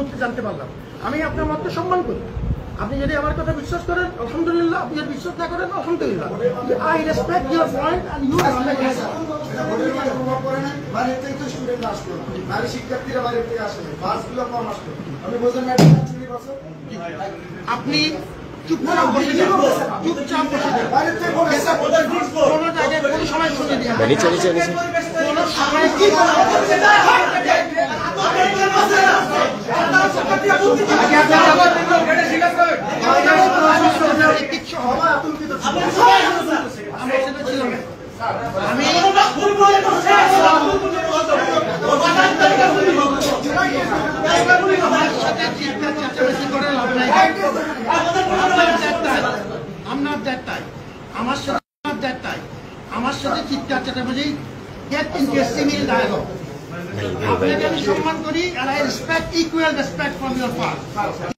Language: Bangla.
মুহূর্তে জানতে পারলাম। আমি আপনার মতকে সম্মান করি। আপনি যদি আমার কথা বিশ্বাস করেন আলহামদুলিল্লাহ, আপনি যদি বিশ্বাস না করেন আলহামদুলিল্লাহ। I respect your point and you respect my point. শিক্ষার্থীরা বাইরে থেকে আসলে বাসগুলো কম আসলো, আমি বোঝেন আপনি চুপচাপ বসে যান, চুপচাপ বসে যান। কোনো জায়গায় কোনো সময় শুনে দিন, কোনো সময় কি কিচ্ছু হবে আমি আমার সাথে চিৎকার চেঁচামেচি get interesting in dialogue. আপনাকে আমি সম্মান করি and I respect equal respect from your part.